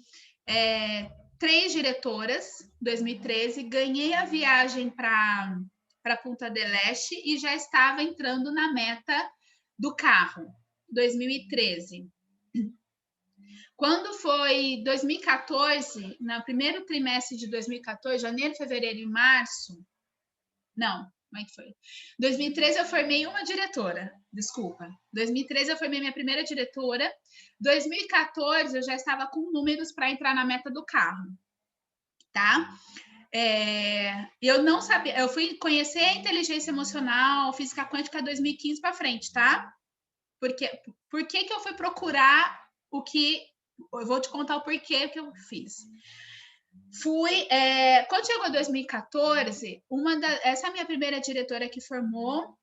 3 diretoras. 2013, ganhei a viagem para Punta del Este e já estava entrando na meta do carro. 2013. Quando foi 2014, no primeiro trimestre de 2014, janeiro, fevereiro e março, não, como é que foi? 2013 eu formei uma diretora, desculpa. 2013 eu formei minha primeira diretora. 2014 eu já estava com números para entrar na meta do carro, tá? Eu não sabia, eu fui conhecer a inteligência emocional, física quântica 2015 para frente, tá? Por que eu fui procurar o que... Eu vou te contar o porquê que eu fiz. Quando chegou 2014, essa minha primeira diretora que formou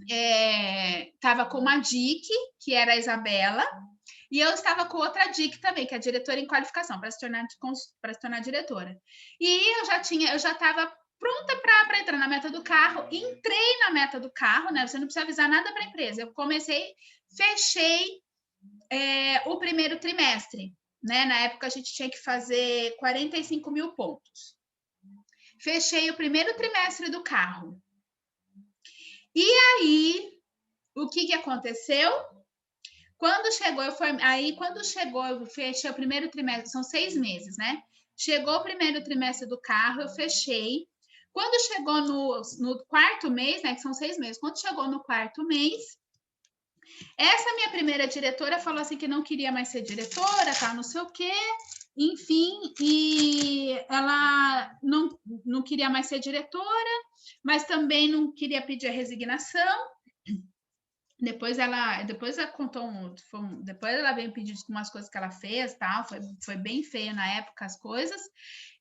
estava com uma DIC, que era a Isabela, E eu estava com outra DIC também, que é diretora em qualificação, para se tornar diretora. E eu já estava pronta para entrar na meta do carro, entrei na meta do carro, né? Você não precisa avisar nada para a empresa. Eu fechei o primeiro trimestre, né? Na época a gente tinha que fazer 45 mil pontos. Fechei o primeiro trimestre do carro. E aí, o que aconteceu? Quando chegou, eu fechei o primeiro trimestre, são 6 meses, né? Chegou o primeiro trimestre do carro, eu fechei. Quando chegou no quarto mês, né? Que são 6 meses, quando chegou no quarto mês, essa minha primeira diretora falou assim que não queria mais ser diretora, tá? Não sei o quê. Enfim, e ela não queria mais ser diretora, mas também não queria pedir a resignação. Depois ela contou depois ela veio pedir umas coisas que ela fez, tal, foi bem feio na época as coisas.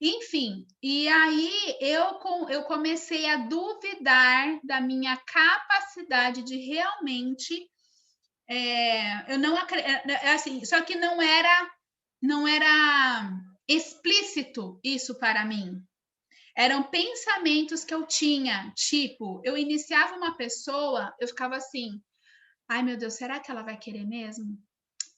Enfim, e aí eu comecei a duvidar da minha capacidade de realmente eu não assim, só que não era explícito isso para mim. Eram pensamentos que eu tinha, tipo, eu iniciava uma pessoa, eu ficava assim: ai, meu Deus, será que ela vai querer mesmo?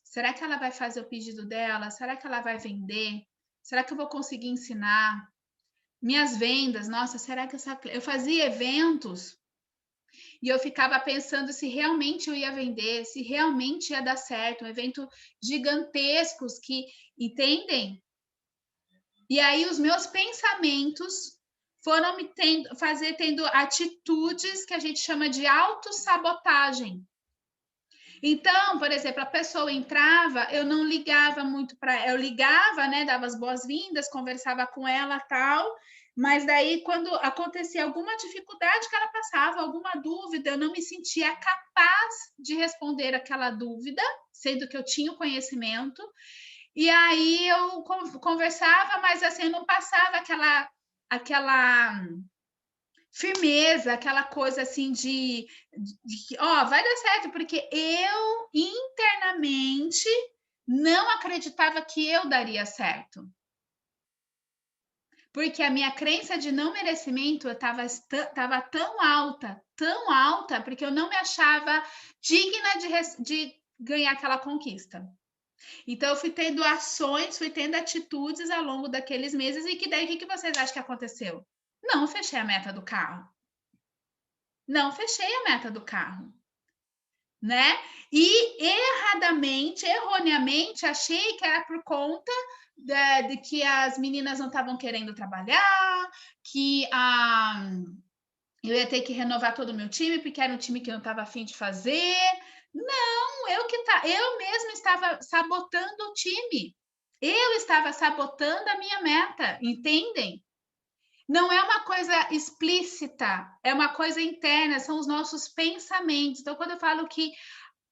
Será que ela vai fazer o pedido dela? Será que ela vai vender? Será que eu vou conseguir ensinar? Minhas vendas, nossa, será que eu fazia eventos e eu ficava pensando se realmente eu ia vender, se realmente ia dar certo, um evento gigantescos que, entendem? E aí os meus pensamentos foram me tendo atitudes que a gente chama de autossabotagem. Então, por exemplo, a pessoa entrava, eu não ligava muito para ela, eu ligava, né, dava as boas-vindas, conversava com ela, tal, mas daí quando acontecia alguma dificuldade que ela passava, alguma dúvida, eu não me sentia capaz de responder aquela dúvida, sendo que eu tinha o conhecimento. E aí eu conversava, mas assim, eu não passava aquela firmeza, aquela coisa assim de ó, vai dar certo, porque eu internamente não acreditava que eu daria certo. Porque a minha crença de não merecimento estava tão alta, porque eu não me achava digna de ganhar aquela conquista. Então, eu fui tendo ações, fui tendo atitudes ao longo daqueles meses, e que daí, o que vocês acham que aconteceu? Não fechei a meta do carro. Não fechei a meta do carro, né? E erroneamente, achei que era por conta de que as meninas não estavam querendo trabalhar, que eu ia ter que renovar todo o meu time, porque era um time que eu não estava afim de fazer. Não, eu mesma estava sabotando o time. Eu estava sabotando a minha meta, entendem? Não é uma coisa explícita, é uma coisa interna, são os nossos pensamentos. Então, quando eu falo que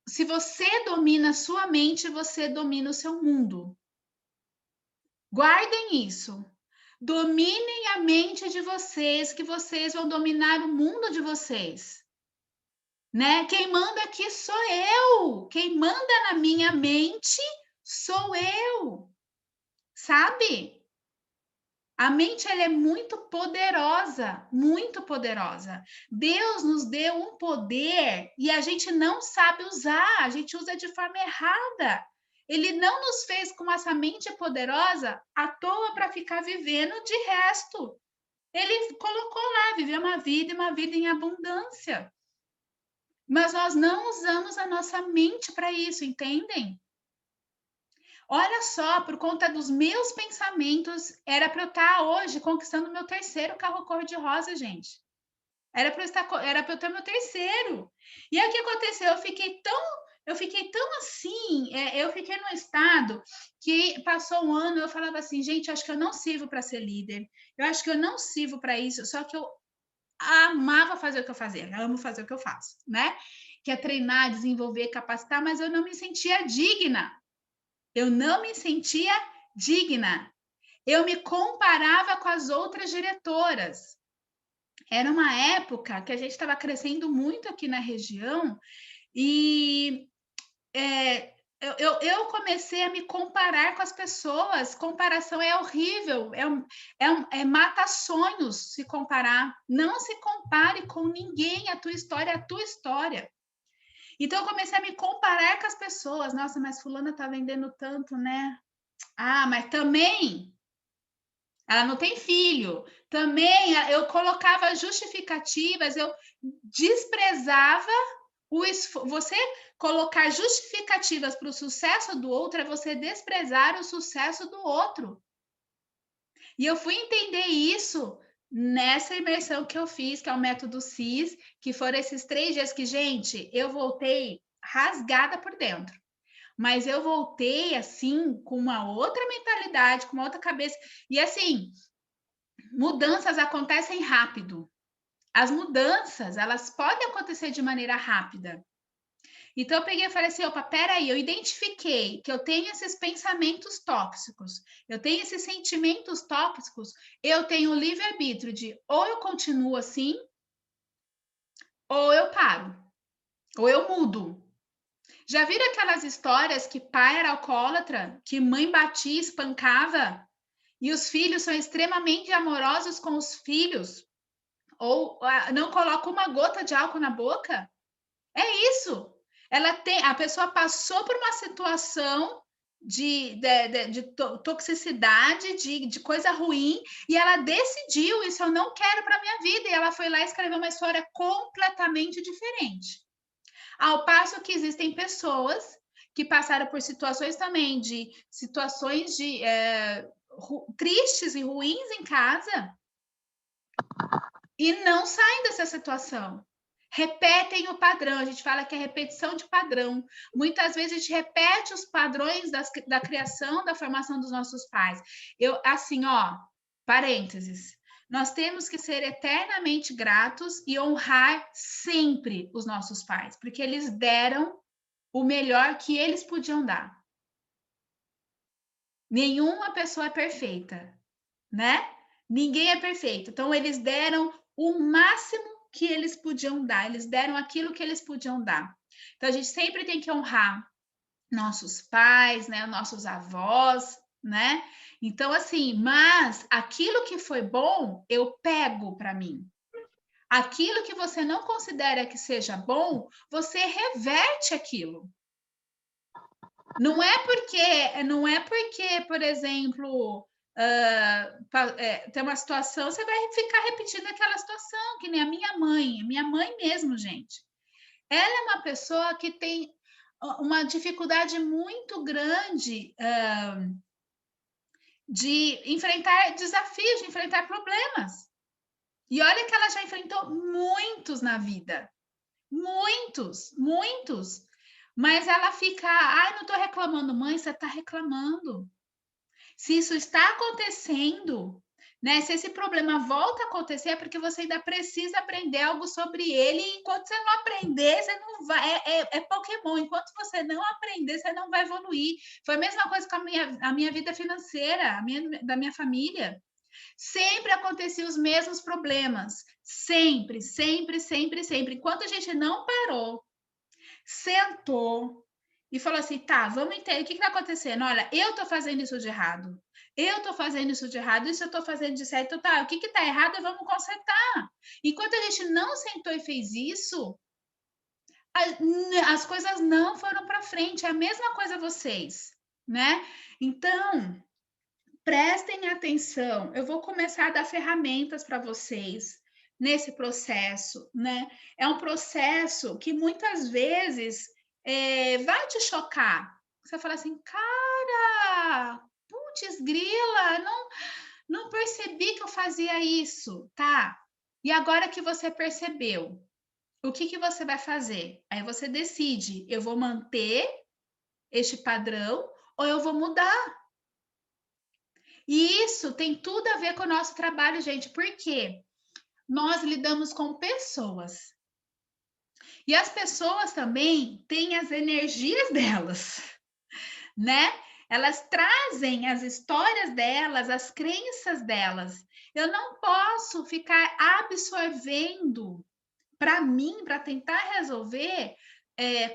se você domina a sua mente, você domina o seu mundo. Guardem isso. Dominem a mente de vocês, que vocês vão dominar o mundo de vocês. Né? Quem manda aqui sou eu. Quem manda na minha mente sou eu. Sabe? A mente ela é muito poderosa, muito poderosa. Deus nos deu um poder e a gente não sabe usar, a gente usa de forma errada. Ele não nos fez com essa mente poderosa à toa para ficar vivendo de resto. Ele colocou lá, viver uma vida e uma vida em abundância. Mas nós não usamos a nossa mente para isso, entendem? Olha só, por conta dos meus pensamentos, era para eu estar hoje conquistando meu terceiro carro cor-de-rosa, gente. Era para eu ter meu terceiro. E aí o que aconteceu? Eu fiquei tão assim, eu fiquei num estado que passou um ano, eu falava assim, gente, acho que eu não sirvo para ser líder. Eu acho que eu não sirvo para isso, só que eu amava fazer o que eu fazia, eu amo fazer o que eu faço, né? Que é treinar, desenvolver, capacitar, mas eu não me sentia digna. Eu não me sentia digna. Eu me comparava com as outras diretoras. Era uma época que a gente estava crescendo muito aqui na região e eu comecei a me comparar com as pessoas. Comparação é horrível, mata sonhos se comparar. Não se compare com ninguém, a tua história é a tua história. Então, eu comecei a me comparar com as pessoas. Nossa, mas fulana tá vendendo tanto, né? Ah, mas também ela não tem filho. Também eu colocava justificativas, eu desprezava você colocar justificativas para o sucesso do outro é você desprezar o sucesso do outro. E eu fui entender isso nessa imersão que eu fiz, que é o método CIS, que foram esses 3 dias que, gente, eu voltei rasgada por dentro. Mas eu voltei, assim, com uma outra mentalidade, com uma outra cabeça. E, assim, mudanças acontecem rápido. As mudanças, elas podem acontecer de maneira rápida. Então, eu peguei e falei assim, opa, peraí, eu identifiquei que eu tenho esses pensamentos tóxicos, eu tenho esses sentimentos tóxicos, eu tenho o livre-arbítrio de ou eu continuo assim, ou eu paro, ou eu mudo. Já viram aquelas histórias que pai era alcoólatra, que mãe batia, espancava, e os filhos são extremamente amorosos com os filhos, ou não colocam uma gota de álcool na boca? É isso. A pessoa passou por uma situação de toxicidade, de coisa ruim, e ela decidiu, isso eu não quero para minha vida, e ela foi lá e escreveu uma história completamente diferente. Ao passo que existem pessoas que passaram por situações também tristes e ruins em casa e não saem dessa situação. Repetem o padrão, a gente fala que é repetição de padrão. Muitas vezes a gente repete os padrões da criação, da formação dos nossos pais. Assim, parênteses, nós temos que ser eternamente gratos e honrar sempre os nossos pais, porque eles deram o melhor que eles podiam dar. Nenhuma pessoa é perfeita, né? Ninguém é perfeito. Então, eles deram o máximo que eles podiam dar, eles deram aquilo que eles podiam dar. Então, a gente sempre tem que honrar nossos pais, né, nossos avós, né? Então, assim, mas aquilo que foi bom, eu pego para mim. Aquilo que você não considera que seja bom, você reverte aquilo. Não é porque, por exemplo, tem uma situação, você vai ficar repetindo aquela situação, que nem a minha mãe mesmo, gente. Ela é uma pessoa que tem uma dificuldade muito grande de enfrentar desafios, de enfrentar problemas. E olha que ela já enfrentou muitos na vida. Muitos, muitos. Mas ela fica, não estou reclamando, mãe, você está reclamando. Se isso está acontecendo, né? Se esse problema volta a acontecer, é porque você ainda precisa aprender algo sobre ele. E enquanto você não aprender, você não vai. É Pokémon. Enquanto você não aprender, você não vai evoluir. Foi a mesma coisa com a minha vida financeira, da minha família. Sempre aconteciam os mesmos problemas. Sempre, sempre, sempre, sempre. Enquanto a gente não parou, sentou e falou assim, tá, vamos entender o que está acontecendo. Olha, eu estou fazendo isso de errado. Eu estou fazendo isso de errado, isso eu estou fazendo de certo. Tá, o que está errado, vamos consertar. Enquanto a gente não sentou e fez isso, as coisas não foram para frente. É a mesma coisa vocês, né? Então, prestem atenção. Eu vou começar a dar ferramentas para vocês nesse processo, né? É um processo que muitas vezes vai te chocar. Você fala assim, cara, putz, grila, não percebi que eu fazia isso, tá? E agora que você percebeu, o que você vai fazer? Aí você decide, eu vou manter este padrão ou eu vou mudar. E isso tem tudo a ver com o nosso trabalho, gente, porque nós lidamos com pessoas. E as pessoas também têm as energias delas, né? Elas trazem as histórias delas, as crenças delas. Eu não posso ficar absorvendo para mim, para tentar resolver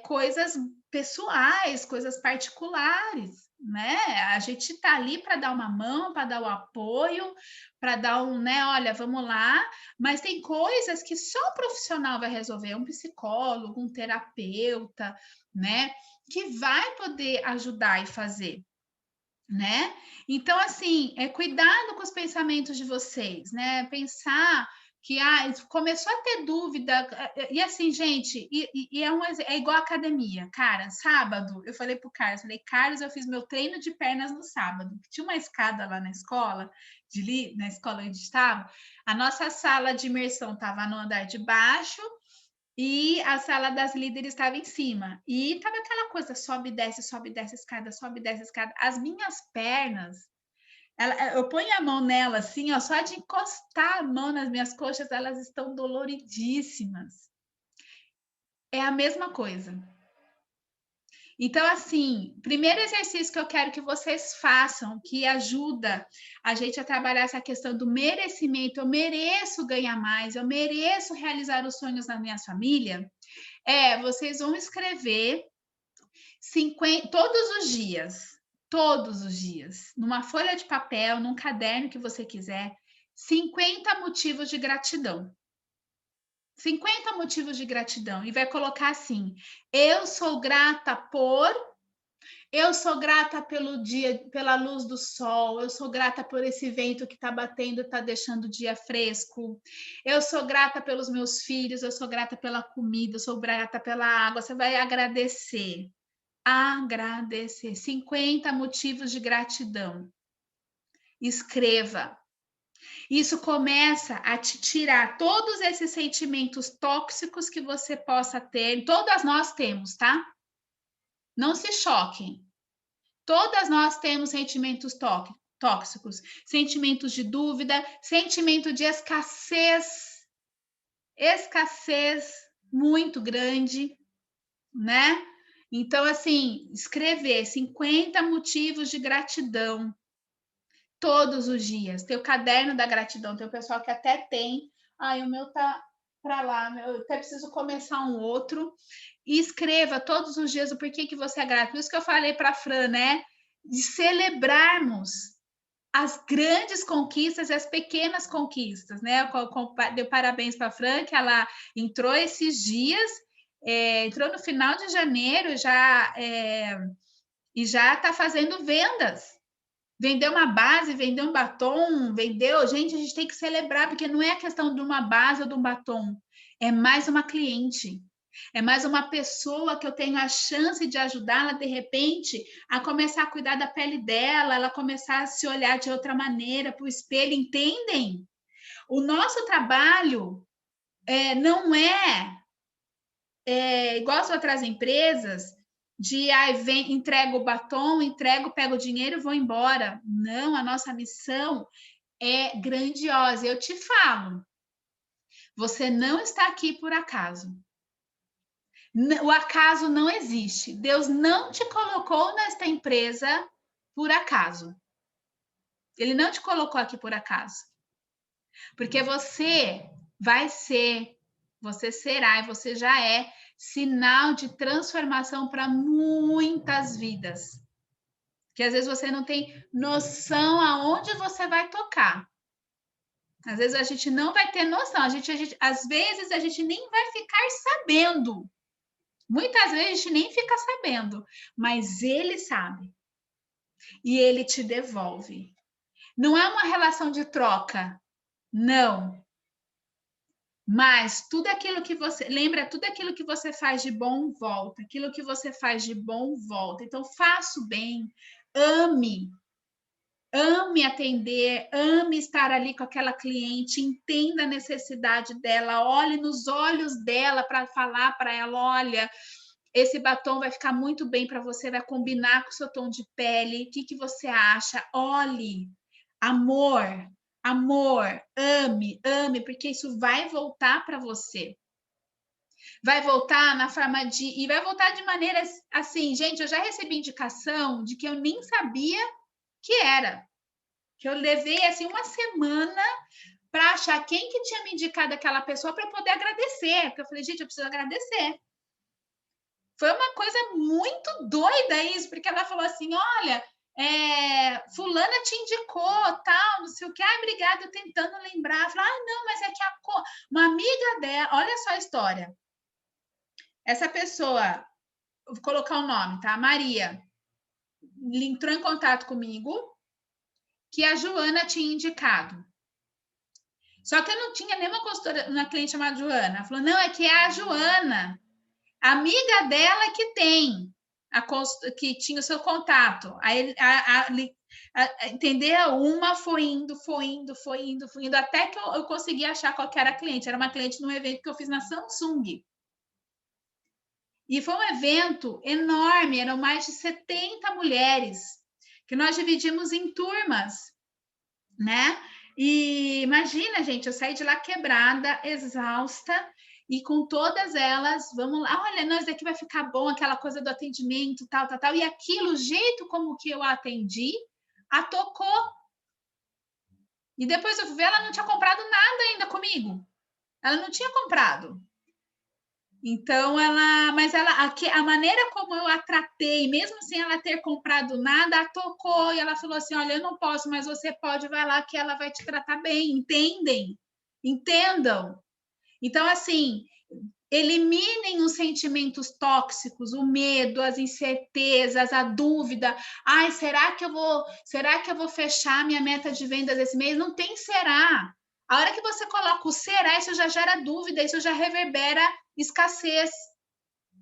coisas pessoais, coisas particulares, né? A gente está ali para dar uma mão, para dar o apoio, para dar né? Olha, vamos lá, mas tem coisas que só o profissional vai resolver, um psicólogo, um terapeuta, né? Que vai poder ajudar e fazer, né? Então, assim, cuidado com os pensamentos de vocês, né? Pensar que começou a ter dúvida, e assim, gente, é igual a academia, cara, sábado, eu falei pro Carlos, eu fiz meu treino de pernas no sábado, tinha uma escada lá na escola, na escola onde estava, a nossa sala de imersão estava no andar de baixo, e a sala das líderes estava em cima. E estava aquela coisa, sobe desce escada, sobe, desce escada. As minhas pernas, eu ponho a mão nela assim, ó, só de encostar a mão nas minhas coxas, elas estão doloridíssimas. É a mesma coisa. Então, assim, primeiro exercício que eu quero que vocês façam, que ajuda a gente a trabalhar essa questão do merecimento, eu mereço ganhar mais, eu mereço realizar os sonhos da minha família, vocês vão escrever 50, todos os dias, numa folha de papel, num caderno que você quiser, 50 motivos de gratidão. 50 motivos de gratidão. E vai colocar assim: eu sou grata pelo dia, pela luz do sol, eu sou grata por esse vento que está batendo, está deixando o dia fresco, eu sou grata pelos meus filhos, eu sou grata pela comida, eu sou grata pela água. Você vai agradecer. 50 motivos de gratidão. Escreva. Isso começa a te tirar todos esses sentimentos tóxicos que você possa ter. Todas nós temos, tá? Não se choquem. Todas nós temos sentimentos tóxicos, sentimentos de dúvida, sentimento de escassez muito grande, né? Então, assim, escrever 50 motivos de gratidão todos os dias. Tem o caderno da gratidão, tem o pessoal que até tem. O meu tá para lá, eu até preciso começar um outro. E escreva todos os dias o porquê que você é grato. Por isso que eu falei para a Fran, né? De celebrarmos as grandes conquistas e as pequenas conquistas, né? Deu parabéns para a Fran, que ela entrou esses dias, entrou no final de janeiro e já está fazendo vendas. Vendeu uma base, vendeu um batom, vendeu. Gente, a gente tem que celebrar, porque não é a questão de uma base ou de um batom, é mais uma cliente. É mais uma pessoa que eu tenho a chance de ajudá-la, de repente, a começar a cuidar da pele dela, ela começar a se olhar de outra maneira para o espelho, entendem? O nosso trabalho não é igual as outras empresas, de entrego o batom, pego o dinheiro e vou embora. Não, a nossa missão é grandiosa. Eu te falo, você não está aqui por acaso. O acaso não existe. Deus não te colocou nesta empresa por acaso. Ele não te colocou aqui por acaso. Porque você vai ser, você será e você já é sinal de transformação para muitas vidas. Que às vezes você não tem noção aonde você vai tocar. Às vezes a gente não vai ter noção. Às vezes a gente nem vai ficar sabendo. Muitas vezes a gente nem fica sabendo, mas ele sabe. E ele te devolve. Não é uma relação de troca, não. Mas tudo aquilo que você... Lembra, tudo aquilo que você faz de bom, volta. Aquilo que você faz de bom, volta. Então, faça o bem, ame. Ame atender, ame estar ali com aquela cliente, entenda a necessidade dela, olhe nos olhos dela para falar para ela, olha, esse batom vai ficar muito bem para você, vai combinar com o seu tom de pele, o que você acha? Olhe, amor, ame, porque isso vai voltar para você. Vai voltar na forma e vai voltar de maneiras assim, gente, eu já recebi indicação de que eu nem sabia que era. Que eu levei assim uma semana para achar quem que tinha me indicado aquela pessoa para poder agradecer. Porque eu falei, gente, eu preciso agradecer. Foi uma coisa muito doida isso, porque ela falou assim, olha, fulana te indicou, tal, não sei o que, obrigada, eu tentando lembrar. Falei, não, mas é que uma amiga dela, olha só a história. Essa pessoa, vou colocar o nome, tá? Maria, entrou em contato comigo, que a Joana tinha indicado. Só que eu não tinha nenhuma consultora, uma cliente chamada Joana. Ela falou, não, é que é a Joana, a amiga dela que tem, que tinha o seu contato. Aí, entendeu? Uma foi indo, até que eu consegui achar qual que era a cliente. Era uma cliente num evento que eu fiz na Samsung. E foi um evento enorme, eram mais de 70 mulheres, que nós dividimos em turmas, né? E imagina, gente, eu saí de lá quebrada, exausta, e com todas elas, vamos lá, olha, nós daqui vai ficar bom, aquela coisa do atendimento, tal, e aquilo, o jeito como que eu atendi, a tocou. E depois eu fui ver, ela não tinha comprado nada ainda comigo. Ela não tinha comprado. Então, a maneira como eu a tratei, mesmo sem ela ter comprado nada, a tocou e ela falou assim, olha, eu não posso, mas você pode, vai lá que ela vai te tratar bem, entendam. Então, assim, eliminem os sentimentos tóxicos, o medo, as incertezas, a dúvida. Ai, será que eu vou fechar minha meta de vendas esse mês? Não tem será. A hora que você coloca o será, isso já gera dúvida, isso já reverbera escassez.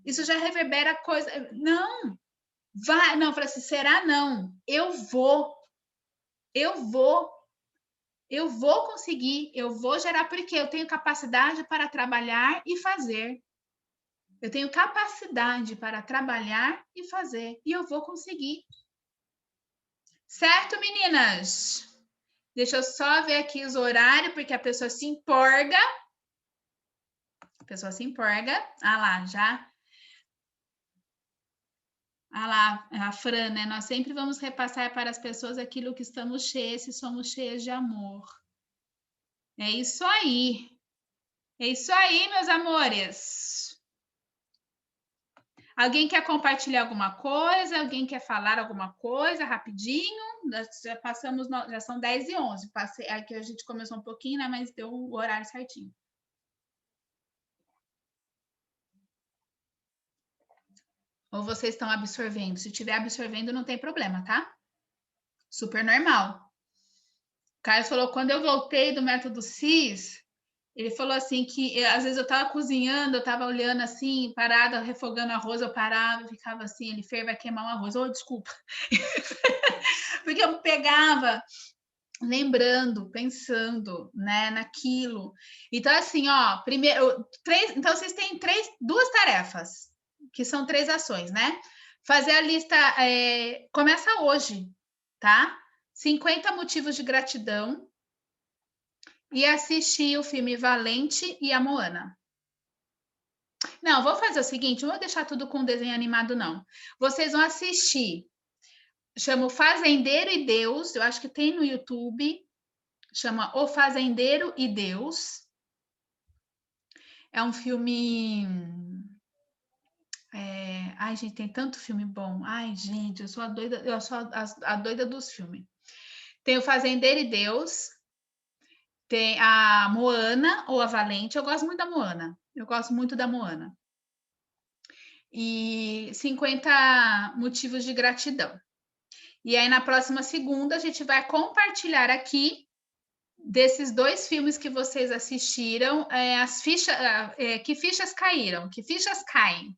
Isso já reverbera coisa. Não, vai, não, fala assim, será não? Eu vou conseguir, eu vou gerar, porque eu tenho capacidade para trabalhar e fazer. Eu tenho capacidade para trabalhar e fazer, e eu vou conseguir. Certo, meninas? Deixa eu só ver aqui os horários, porque a pessoa se empolga. Ah lá, já. Ah lá, a Fran, né? Nós sempre vamos repassar para as pessoas aquilo que estamos cheias, se somos cheias de amor. É isso aí. É isso aí, meus amores. Alguém quer compartilhar alguma coisa? Alguém quer falar alguma coisa rapidinho? Já passamos, já são 10h11. Aqui a gente começou um pouquinho, né? Mas deu o horário certinho. Ou vocês estão absorvendo? Se estiver absorvendo, não tem problema, tá? Super normal. O Caio falou, quando eu voltei do método CIS, ele falou assim que às vezes eu estava cozinhando, eu estava olhando assim, parada, refogando arroz, eu parava, ficava assim, ele vai queimar o arroz. Oh, desculpa. Porque eu pegava, lembrando, pensando, né, naquilo. Então, assim, ó, primeiro, então vocês têm duas tarefas, que são 3 ações, né? Fazer a lista, começa hoje, tá? 50 motivos de gratidão e assistir o filme Valente e a Moana. Não, vou fazer o seguinte, não vou deixar tudo com desenho animado, não. Vocês vão assistir, chama O Fazendeiro e Deus, eu acho que tem no YouTube, chama O Fazendeiro e Deus. É um filme... Ai, gente, tem tanto filme bom. Ai, gente, eu sou a doida dos filmes. Tem O Fazendeiro e Deus, tem a Moana ou a Valente. Eu gosto muito da Moana. E 50 motivos de gratidão. E aí, na próxima segunda, a gente vai compartilhar aqui desses 2 filmes que vocês assistiram, as fichas, que fichas caíram, que fichas caem.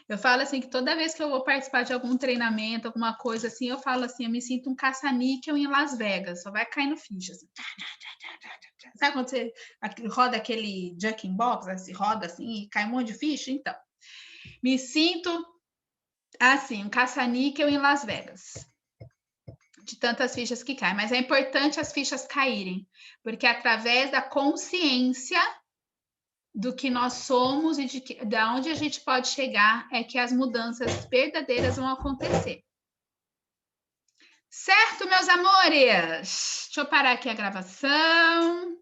Eu falo assim que toda vez que eu vou participar de algum treinamento, alguma coisa assim, eu falo assim, eu me sinto um caça-níquel em Las Vegas, só vai caindo fichas. Sabe quando você roda aquele Jack in Box, assim, roda assim e cai um monte de ficha? Então, me sinto assim, um caça-níquel em Las Vegas. De tantas fichas que caem, mas é importante as fichas caírem, porque através da consciência do que nós somos e de onde a gente pode chegar é que as mudanças verdadeiras vão acontecer. Certo, meus amores? Deixa eu parar aqui a gravação.